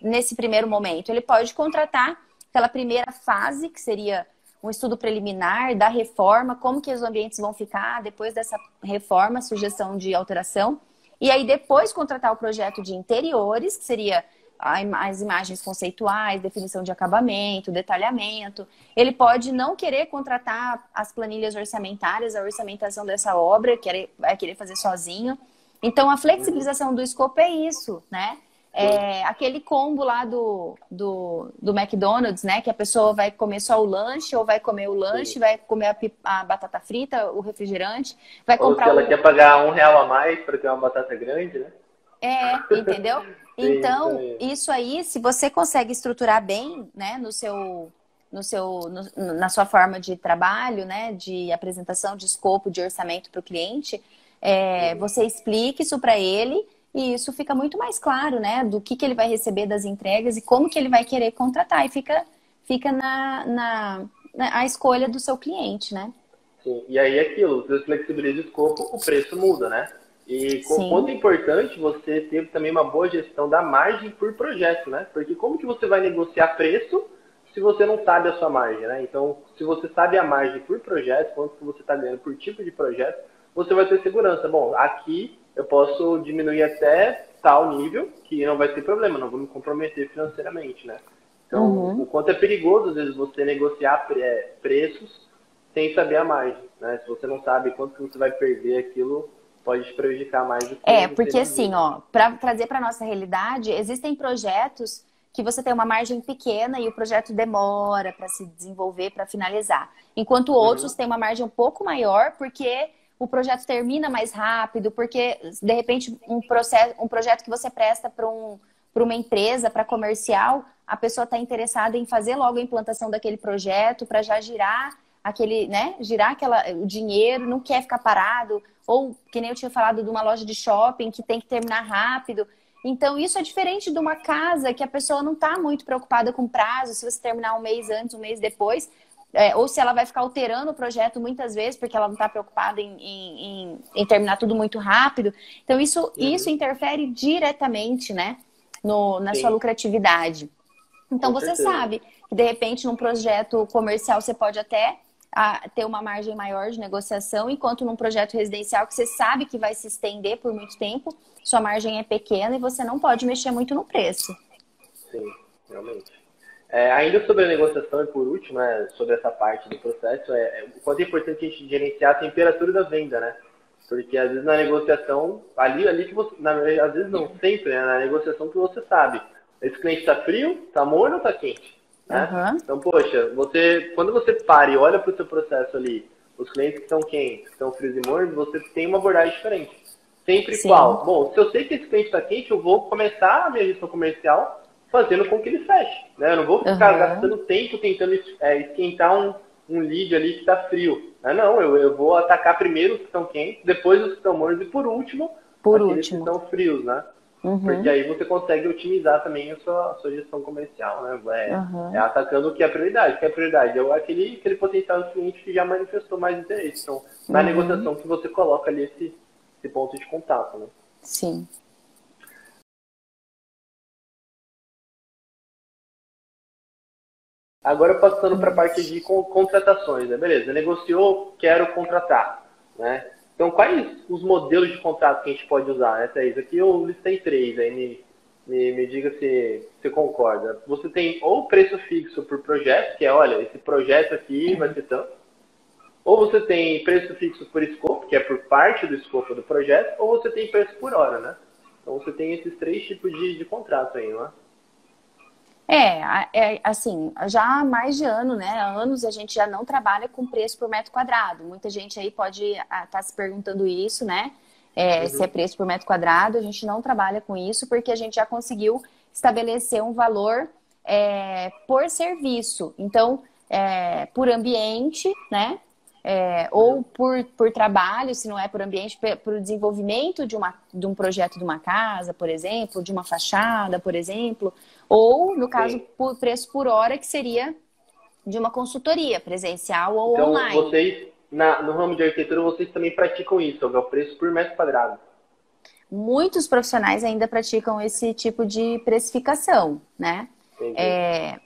nesse primeiro momento. Ele pode contratar aquela primeira fase, que seria um estudo preliminar da reforma, como que os ambientes vão ficar depois dessa reforma, sugestão de alteração. E aí depois contratar o projeto de interiores, que seria as imagens conceituais, definição de acabamento, detalhamento. Ele pode não querer contratar as planilhas orçamentárias, a orçamentação dessa obra, vai querer fazer sozinho. Então, a flexibilização do escopo é isso, né? Aquele combo lá do McDonald's, né? Que a pessoa vai comer só o lanche, ou vai comer o lanche, vai comer a batata frita, o refrigerante, vai comprar...
Ou se ela quer pagar R$1 a mais para ter uma batata grande, né?
Entendeu? Então, isso aí, se você consegue estruturar bem, né, na sua forma de trabalho, né, de apresentação de escopo, de orçamento para o cliente, você explica isso para ele e isso fica muito mais claro, né, do que ele vai receber das entregas e como que ele vai querer contratar. E fica a escolha do seu cliente, né?
Sim, e aí aquilo, você flexibiliza o escopo, o preço muda, né? E quanto é importante você ter também uma boa gestão da margem por projeto, né? Porque como que você vai negociar preço se você não sabe a sua margem, né? Então, se você sabe a margem por projeto, quanto que você está ganhando por tipo de projeto, você vai ter segurança. Bom, aqui eu posso diminuir até tal nível que não vai ter problema, não vou me comprometer financeiramente, né? Então, o quanto é perigoso, às vezes, você negociar preços sem saber a margem, né? Se você não sabe quanto que você vai perder aquilo, pode te prejudicar mais do que...
porque assim, para trazer para nossa realidade, existem projetos que você tem uma margem pequena e o projeto demora para se desenvolver, para finalizar. Enquanto outros têm uma margem um pouco maior, porque o projeto termina mais rápido, porque, de repente, um projeto que você presta para uma empresa, para comercial, a pessoa está interessada em fazer logo a implantação daquele projeto para já girar o dinheiro, não quer ficar parado, ou, que nem eu tinha falado, de uma loja de shopping que tem que terminar rápido. Então, isso é diferente de uma casa que a pessoa não está muito preocupada com prazo, se você terminar um mês antes, um mês depois, ou se ela vai ficar alterando o projeto muitas vezes, porque ela não está preocupada em terminar tudo muito rápido. Então, isso interfere diretamente, né, na sua lucratividade. Então, você sabe que, de repente, num projeto comercial, você pode até ter uma margem maior de negociação, enquanto num projeto residencial que você sabe que vai se estender por muito tempo, sua margem é pequena e você não pode mexer muito no preço.
Sim, realmente. Ainda sobre a negociação e por último, né, sobre essa parte do processo, o quanto é importante a gente gerenciar a temperatura da venda, né? Porque às vezes na negociação, ali que você, às vezes não sempre, né, na negociação que você sabe, esse cliente está frio, está morno ou está quente? Né? Então, poxa, quando você para e olha para o seu processo ali, os clientes que estão quentes, que estão frios e mornos, você tem uma abordagem diferente. Sempre igual. Bom, se eu sei que esse cliente está quente, eu vou começar a minha gestão comercial fazendo com que ele feche. Né? Eu não vou ficar gastando tempo tentando esquentar um lead ali que está frio. Não, eu vou atacar primeiro os que estão quentes, depois os que estão mornos e por último, aqueles que estão frios, né? Porque aí você consegue otimizar também a sua gestão comercial, né? Atacando o que é prioridade. O que é prioridade é aquele potencial cliente que já manifestou mais interesse. Então, na negociação que você coloca ali esse ponto de contato, né?
Sim.
Agora passando para a parte de contratações, né? Beleza, negociou, quero contratar, né? Então, quais os modelos de contrato que a gente pode usar, né, Thaís? Aqui eu listei três, aí me diga se você concorda. Você tem ou preço fixo por projeto, que é, olha, esse projeto aqui vai ser tanto. Ou você tem preço fixo por escopo, que é por parte do escopo do projeto, ou você tem preço por hora, né? Então você tem esses três tipos de contrato aí, não é?
Assim, já há mais de ano, né? Há anos a gente já não trabalha com preço por metro quadrado. Muita gente aí pode estar se perguntando isso, né? Se é preço por metro quadrado, a gente não trabalha com isso porque a gente já conseguiu estabelecer um valor por serviço. Então, por ambiente, né? Ou por trabalho, se não é por ambiente, por desenvolvimento de um projeto de uma casa, por exemplo, de uma fachada, por exemplo, ou, no caso,
Sim.
por preço por hora, que seria de uma consultoria presencial ou
Então
online.
vocês, no ramo de arquitetura, vocês também praticam isso, é o preço por metro quadrado.
Muitos profissionais ainda praticam esse tipo de precificação, né?
Entendi.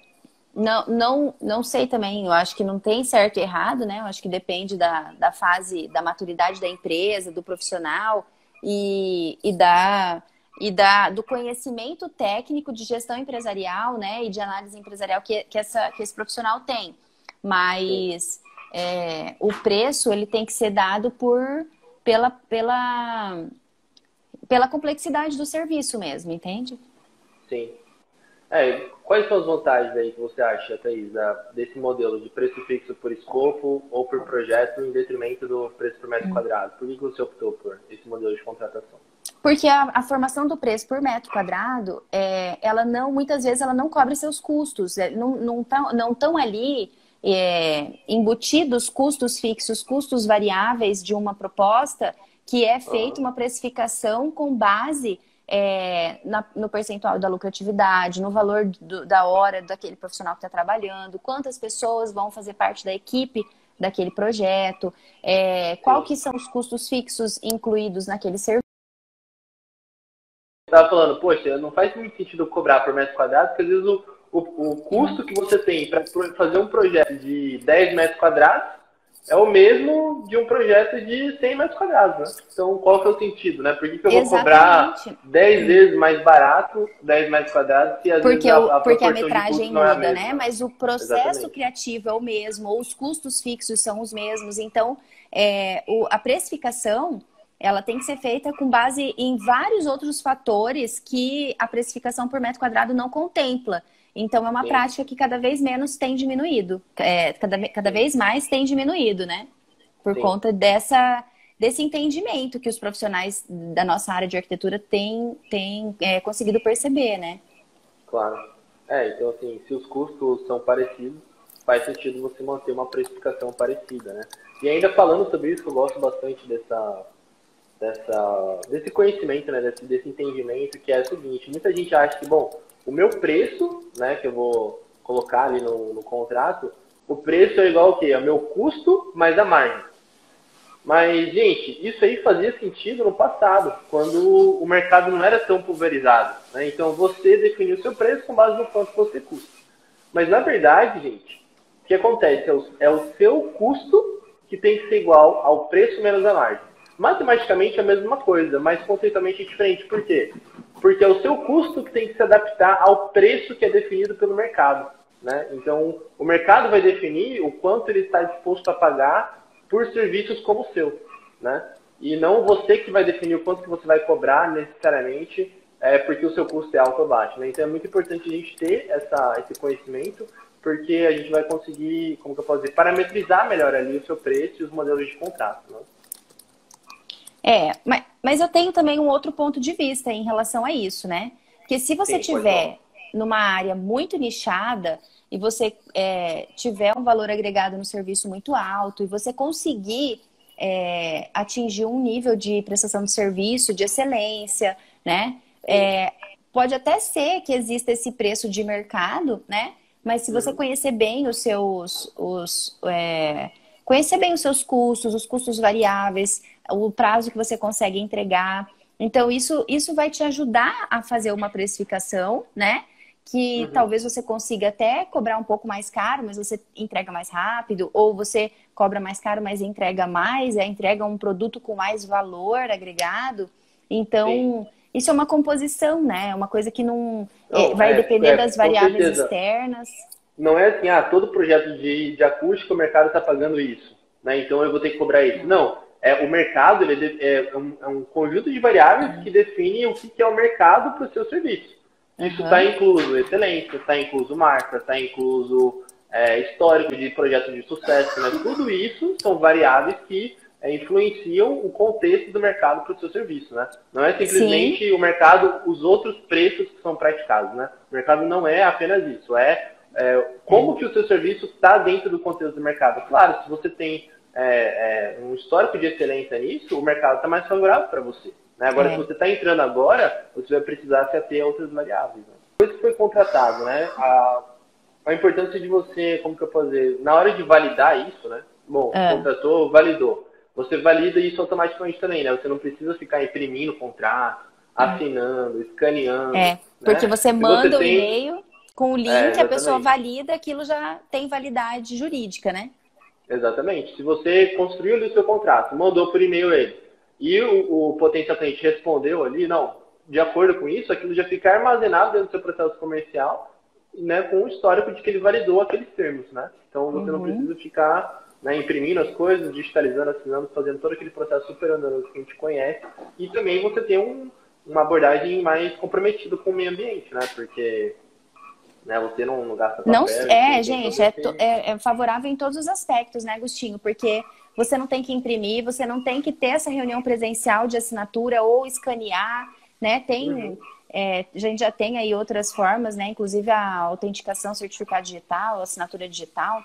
Não sei também, eu acho que não tem certo e errado, né? Eu acho que depende da fase, da maturidade da empresa, do profissional do conhecimento técnico de gestão empresarial, né? E de análise empresarial que esse profissional tem.
Sim,
Mas o preço, ele tem que ser dado pela, pela, pela complexidade do serviço mesmo, entende?
sim. Quais são as vantagens aí que você acha, Thaís, desse modelo de preço fixo por escopo ou por projeto em detrimento do preço por metro quadrado? Por que você optou por esse modelo de contratação?
Porque a formação do preço por metro quadrado, ela não, muitas vezes ela não cobre seus custos, não estão ali embutidos custos fixos, custos variáveis de uma proposta que é feita
Aham.
uma precificação com base no percentual da lucratividade, no valor da hora daquele profissional que está trabalhando, quantas pessoas vão fazer parte da equipe daquele projeto, qual
Sim.
que são os custos fixos incluídos naquele serviço.
Estava falando, poxa, não faz muito sentido eu cobrar por metro quadrado, porque às vezes o custo que você tem para fazer um projeto de 10 metros quadrados é o mesmo de um projeto de 100 metros quadrados, né? Então, qual que é o sentido, né? Por que eu vou cobrar
Exatamente.
10 vezes mais barato 10 metros quadrados se às vezes a
Porque a
proporção de
metragem
custo não é a
muda, né?
mesma?
Mas o processo
Exatamente.
criativo é o mesmo, ou os custos fixos são os mesmos. Então, a precificação, ela tem que ser feita com base em vários outros fatores que a precificação por metro quadrado não contempla. Então, é uma
Sim,
prática que cada vez menos tem diminuído. Cada
sim,
vez mais tem diminuído, né? Por
sim,
conta desse entendimento que os profissionais da nossa área de arquitetura têm conseguido perceber, né?
claro. Então assim, se os custos são parecidos, faz sentido você manter uma precificação parecida, né? E ainda falando sobre isso, eu gosto bastante desse conhecimento, né, desse entendimento, que é o seguinte, muita gente acha que, bom, o meu preço, né, que eu vou colocar ali no contrato, o preço é igual ao quê? É o meu custo mais a margem. Mas, gente, isso aí fazia sentido no passado, quando o mercado não era tão pulverizado, né? Então você definiu o seu preço com base no quanto você custa. Mas na verdade, gente, o que acontece? É o seu custo que tem que ser igual ao preço menos a margem. Matematicamente é a mesma coisa, mas conceitualmente é diferente. Por quê? Porque é o seu custo que tem que se adaptar ao preço que é definido pelo mercado, né? Então, o mercado vai definir o quanto ele está disposto a pagar por serviços como o seu, né? E não você que vai definir o quanto que você vai cobrar necessariamente, porque o seu custo é alto ou baixo, né? Então é muito importante a gente ter esse conhecimento, porque a gente vai conseguir, como que eu posso dizer, parametrizar melhor ali o seu preço e os modelos de contrato, né?
Mas eu tenho também um outro ponto de vista em relação a isso, né? Porque se você
Sim, pode falar.
tiver numa área muito nichada e você tiver um valor agregado no serviço muito alto e você conseguir atingir um nível de prestação de serviço, de excelência, né?
Sim.
Pode até ser que exista esse preço de mercado, né? Mas se você
Uhum.
conhecer bem conhecer bem os seus custos, os custos variáveis, o prazo que você consegue entregar, Então, isso vai te ajudar a fazer uma precificação, né? Que talvez você consiga até cobrar um pouco mais caro, mas você entrega mais rápido, ou você cobra mais caro, mas entrega mais, entrega um produto com mais valor agregado. Então,
Sim.
isso é uma composição, né? É uma coisa que não
Não,
vai depender das
com
variáveis
certeza.
externas.
Não é assim, todo projeto de acústica o mercado está pagando isso, né? Então eu vou ter que cobrar isso. Não, o mercado é um conjunto de variáveis que define o que é o mercado para o seu serviço. Isso está incluso excelência, está incluso marca, está incluso histórico de projeto de sucesso, né? Tudo isso são variáveis que influenciam o contexto do mercado para o seu serviço, né? Não é
Sim,
simplesmente o mercado, os outros preços que são praticados, né? O mercado não é apenas isso, como que o seu serviço está dentro do contexto do mercado. Claro, se você tem um histórico de excelência nisso, o mercado está mais favorável para você. Né? Agora, se você está entrando agora, você vai precisar se ater a outras variáveis. Né? Depois que foi contratado, né? A importância de você, como que eu posso dizer, na hora de validar isso, né? Bom, contratou, validou. Você valida isso automaticamente também, né? Você não precisa ficar imprimindo o contrato, assinando, escaneando,
porque
né?
você
Se você
manda o
tem...
e-mail com o link, a pessoa
exatamente.
valida, aquilo já tem validade jurídica, né?
Exatamente. Se você construiu ali o seu contrato, mandou por e-mail ele, e o potencial cliente respondeu ali, não, de acordo com isso, aquilo já fica armazenado dentro do seu processo comercial, né, com o histórico de que ele validou aqueles termos, né? Então você não precisa ficar, né, imprimindo as coisas, digitalizando, assinando, fazendo todo aquele processo super oneroso que a gente conhece. E também você tem uma abordagem mais comprometida com o meio ambiente, né? Porque né, você não gasta
Não,
papel, enfim, tem
gente,
todo esse...
é favorável em todos os aspectos, né, Agostinho? Porque você não tem que imprimir, você não tem que ter essa reunião presencial de assinatura ou escanear, né? A gente já tem aí outras formas, né? Inclusive a autenticação, certificado digital, assinatura digital.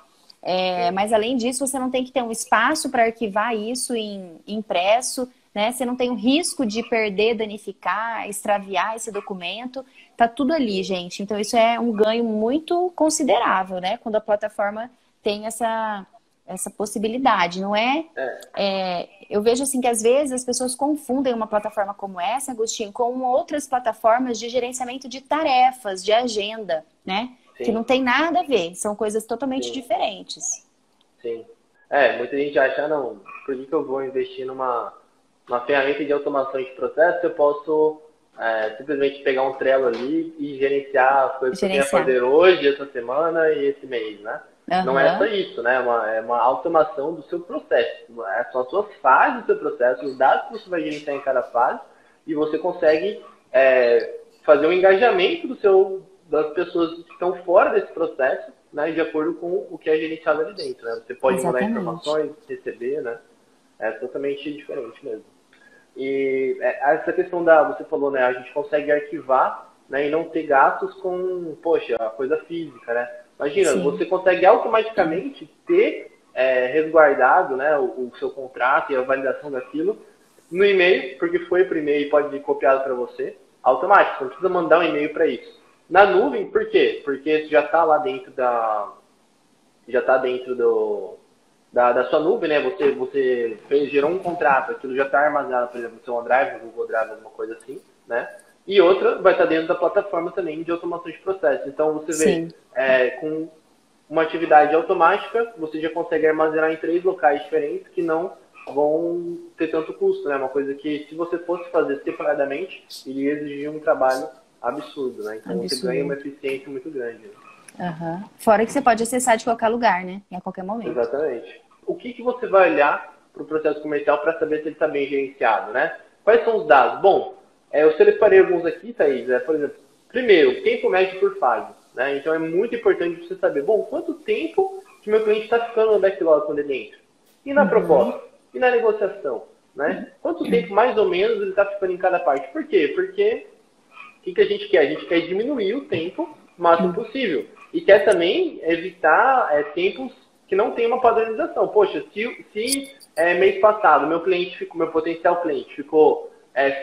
Mas além disso, você não tem que ter um espaço para arquivar isso em impresso, né? Você não tem o risco de perder, danificar, extraviar esse documento. Tá tudo ali, gente. Então, isso é um ganho muito considerável, né? Quando a plataforma tem essa possibilidade, não é? Eu vejo assim que às vezes as pessoas confundem uma plataforma como essa, Agostinho, com outras plataformas de gerenciamento de tarefas, de agenda, né? Que
Sim,
não tem nada a ver, são coisas totalmente
sim.
diferentes.
Sim. Muita gente acha, não, por que eu vou investir numa ferramenta de automação de processo se eu posso simplesmente pegar um Trello ali e gerenciar as coisas que eu tenho a
Gerenciar.
fazer hoje, essa semana e esse mês, né? Não é só
Aham.
isso, né? É uma automação do seu processo. São as suas fases do seu processo, os dados que você vai gerenciar em cada fase e você consegue fazer um engajamento das pessoas que estão fora desse processo, né, de acordo com o que é gerenciado ali dentro. Né? Você pode mandar
Exatamente.
informações, receber, né? É totalmente diferente mesmo. E essa questão você falou, né, a gente consegue arquivar, né, e não ter gastos com, poxa, a coisa física, né? Imagina,
Sim.
você consegue automaticamente ter resguardado, né, o seu contrato e a validação daquilo no e-mail, porque foi para o e-mail e pode ir copiado para você, automático, você não precisa mandar um e-mail para isso. Na nuvem, por quê? Porque já está lá dentro já está dentro da sua nuvem, né? Você gerou um contrato, aquilo já está armazenado, por exemplo, no seu OneDrive, no Google Drive, alguma coisa assim, né? E outra vai estar dentro da plataforma também de automação de processos. Então você
Sim.
vê, com uma atividade automática, você já consegue armazenar em 3 locais diferentes que não vão ter tanto custo, né? Uma coisa que se você fosse fazer separadamente, iria exigir um trabalho absurdo, né? Então você ganha uma
Absurdo.
eficiência muito grande. Né?
Aham. Fora que você pode acessar de qualquer lugar, né? Em qualquer momento.
Exatamente. O que você vai olhar para o processo comercial para saber se ele está bem gerenciado, né? Quais são os dados? Bom, eu selecionei alguns aqui, Thaís. Por exemplo, primeiro, tempo médio por fase. Né? Então é muito importante você saber, bom, quanto tempo que meu cliente está ficando no backlog quando ele entra? E na proposta? E na negociação? Né? Quanto tempo mais ou menos ele está ficando em cada parte? Por quê? Porque o que a gente quer? A gente quer diminuir o tempo o máximo possível. E quer também evitar tempos que não tem uma padronização. Poxa, se mês passado meu potencial cliente ficou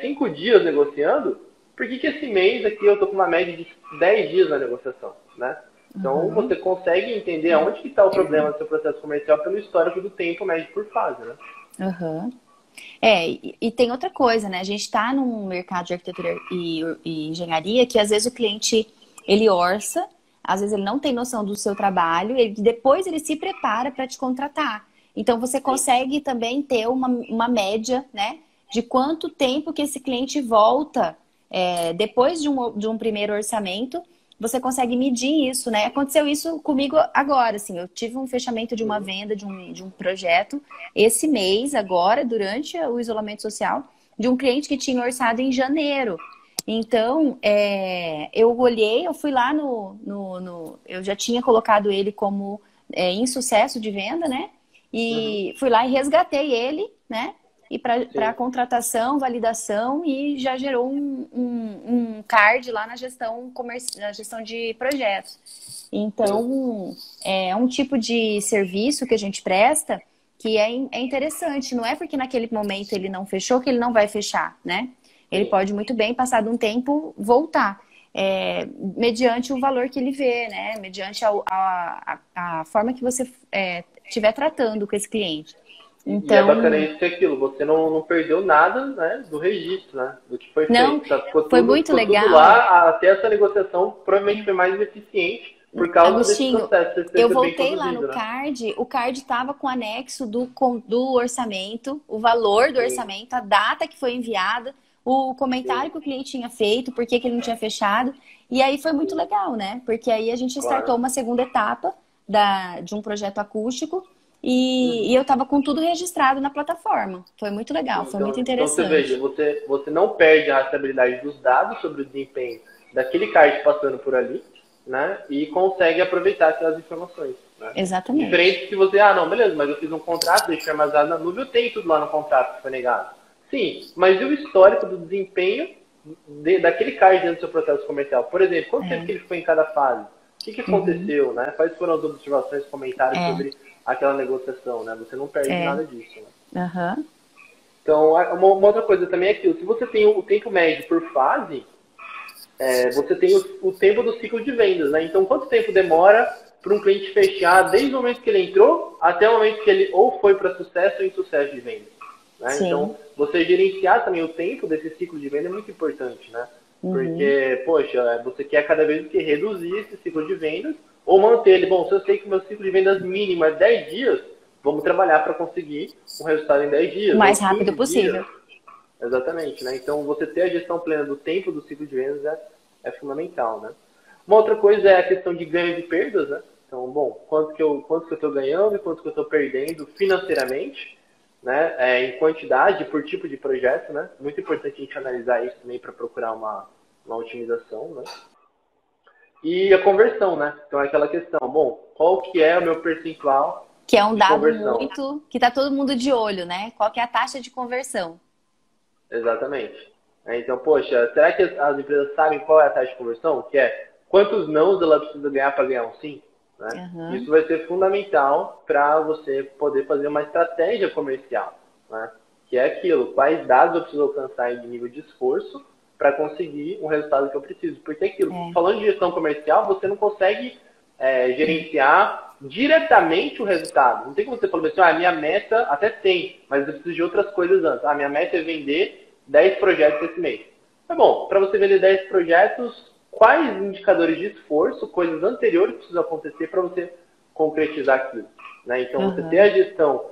5 dias negociando, por que esse mês aqui eu estou com uma média de 10 dias na negociação? Né? Então você consegue entender aonde que está o problema do seu processo comercial pelo histórico do tempo médio por fase. Né?
Aham. E tem outra coisa, né? A gente está num mercado de arquitetura e engenharia que às vezes o cliente, ele orça, às vezes ele não tem noção do seu trabalho, depois ele se prepara para te contratar. Então você consegue também ter uma média, né? De quanto tempo que esse cliente volta depois de um primeiro orçamento, você consegue medir isso, né? Aconteceu isso comigo agora, assim, eu tive um fechamento de uma venda de um projeto esse mês, agora, durante o isolamento social, de um cliente que tinha orçado em janeiro. Então, eu olhei, eu fui lá eu já tinha colocado ele como insucesso de venda, né? E fui lá e resgatei ele, né? E para contratação, validação, e já gerou um card lá na gestão de projetos. Então, é um tipo de serviço que a gente presta que é interessante. Não é porque naquele momento ele não fechou que ele não vai fechar, né? Ele pode muito bem, passado um tempo, voltar. Mediante o valor que ele vê, né? Mediante a forma que você estiver tratando com esse cliente. Então,
e é bacana isso que aquilo, você não perdeu nada, né, do registro, né, do que foi feito.
Foi muito legal.
Tudo lá, até essa negociação provavelmente foi mais eficiente por causa desse processo.
Eu voltei lá no card, o card estava com o anexo do orçamento, o valor do orçamento, a data que foi enviada, o comentário que o cliente tinha feito, por que ele não tinha fechado. E aí foi muito legal, né? Porque aí a gente startou uma segunda etapa de um projeto acústico. E eu estava com tudo registrado na plataforma. Foi muito legal, foi muito interessante.
Então você veja, você não perde a rastreabilidade dos dados sobre o desempenho daquele card passando por ali, né? E consegue aproveitar aquelas informações. Né?
Exatamente.
Diferente se você, não, beleza, mas eu fiz um contrato, deixei armazenado na nuvem, eu tenho tudo lá no contrato que foi negado. Sim, mas e o histórico do desempenho daquele card dentro do seu processo comercial? Por exemplo, quanto tempo que ele ficou em cada fase? O que aconteceu, né? Quais foram as observações, comentários sobre aquela negociação, né? Você não perde nada disso, né? Então, uma outra coisa também é aquilo. Se você tem o tempo médio por fase, você tem o tempo do ciclo de vendas, né? Então, quanto tempo demora para um cliente fechar desde o momento que ele entrou até o momento que ele ou foi para sucesso ou insucesso de venda, né? Então, você gerenciar também o tempo desse ciclo de venda é muito importante, né? Porque, poxa, você quer cada vez que reduzir esse ciclo de vendas ou manter ele. Bom, se eu sei que o meu ciclo de vendas mínimo é 10 dias, vamos trabalhar para conseguir um resultado em 10 dias.
O mais rápido possível.
Exatamente, né? Então, você ter a gestão plena do tempo do ciclo de vendas é fundamental, né? Uma outra coisa é a questão de ganhos e perdas, né? Então, bom, quanto que eu estou ganhando e quanto que eu estou perdendo financeiramente, né? Em quantidade, por tipo de projeto, né? Muito importante a gente analisar isso também para procurar uma otimização, né? E a conversão, né? Então é aquela questão, bom, qual que é o meu percentual
que é um dado muito... que tá todo mundo de olho, né? Qual que é a taxa de conversão?
Exatamente. Então, poxa, será que as empresas sabem qual é a taxa de conversão? Que é quantos nãos ela precisa ganhar para ganhar um sim? Né? Isso vai ser fundamental para você poder fazer uma estratégia comercial, né? Que é aquilo, quais dados eu preciso alcançar em nível de esforço para conseguir um resultado que eu preciso. Porque aquilo, falando de gestão comercial, você não consegue gerenciar diretamente o resultado. Não tem como você falar assim, minha meta até tem, mas eu preciso de outras coisas antes. Minha meta é vender 10 projetos esse mês. Tá bom, para você vender 10 projetos, quais indicadores de esforço, coisas anteriores precisam acontecer para você concretizar aquilo, né? Então, você ter a gestão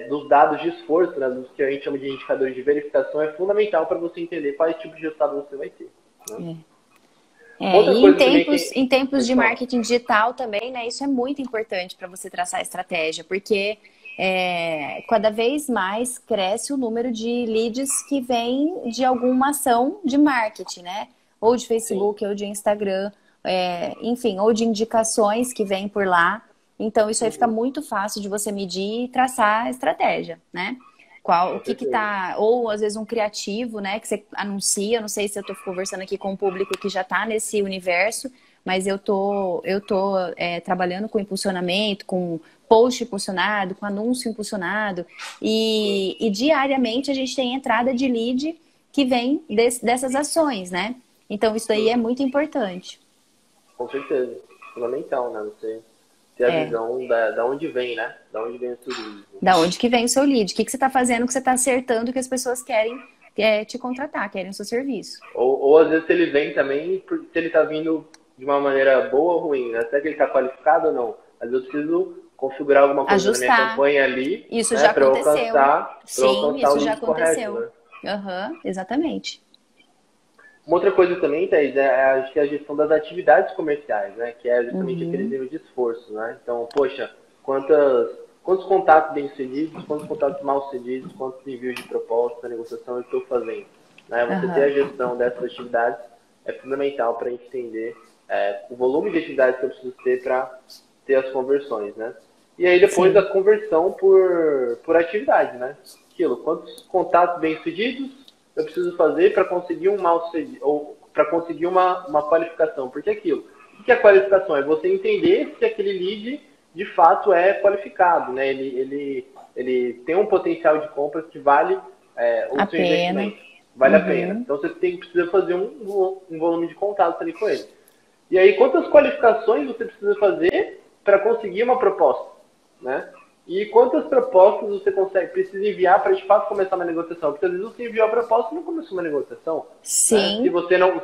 dos dados de esforço, né, dos que a gente chama de indicadores de verificação, é fundamental para você entender quais tipos de resultado você vai ter. Né?
E em tempos de marketing digital também, né? Isso é muito importante para você traçar a estratégia, porque cada vez mais cresce o número de leads que vem de alguma ação de marketing, né? Ou de Facebook, ou de Instagram, enfim, ou de indicações que vêm por lá. Então, isso aí fica muito fácil de você medir e traçar a estratégia, né? O que tá... Ou, às vezes, um criativo, né? Que você anuncia. Não sei se eu tô conversando aqui com um público que já tá nesse universo, mas eu tô trabalhando com impulsionamento, com post impulsionado, com anúncio impulsionado. E diariamente a gente tem entrada de lead que vem dessas ações, né? Então, isso daí é muito importante.
Com certeza. Fundamental, né? Você ter a visão da onde vem, né? Da onde vem o seu lead.
Da onde que vem o seu lead? O que você está fazendo que você está acertando que as pessoas querem te contratar, querem o seu serviço.
Ou às vezes ele vem também, se ele está vindo de uma maneira boa ou ruim, né? Será que ele está qualificado ou não? Às vezes eu preciso configurar alguma coisa na minha campanha ali,
isso,
né,
já
para
aconteceu.
alcançar,
Sim, isso já aconteceu.
Correto, né?
Exatamente.
Uma outra coisa também, Thaís, acho que é a gestão das atividades comerciais, né? Que é justamente aquele nível de esforço, né? Então, poxa, quantos contatos bem-sucedidos, quantos contatos mal-sucedidos, quantos envios de proposta, negociação eu estou fazendo, né? Você ter a gestão dessas atividades é fundamental para a gente entender o volume de atividades que eu preciso ter para ter as conversões, né? E aí depois a conversão por atividade, né? Quantos contatos bem-sucedidos eu preciso fazer para conseguir um mal-sucedido, ou para conseguir uma qualificação. Porque o que é qualificação? É você entender se aquele lead de fato é qualificado, né? Ele tem um potencial de compra que vale o seu investimento. Vale a pena. Então você precisa fazer um volume de contatos ali com ele. E aí, quantas qualificações você precisa fazer para conseguir uma proposta, né? E quantas propostas você precisa enviar para de fato começar uma negociação? Porque às vezes você enviou a proposta e não começou uma negociação.
Sim.
Né?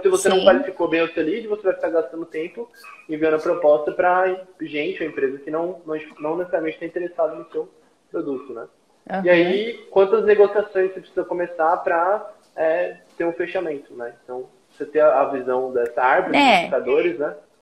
Se você não qualificou bem o seu lead, você vai ficar gastando tempo enviando a proposta para gente ou empresa que não necessariamente está interessada no seu produto, né? E aí, quantas negociações você precisa começar para ter um fechamento, né? Então, você ter a visão dessa árvore de indicadores, né?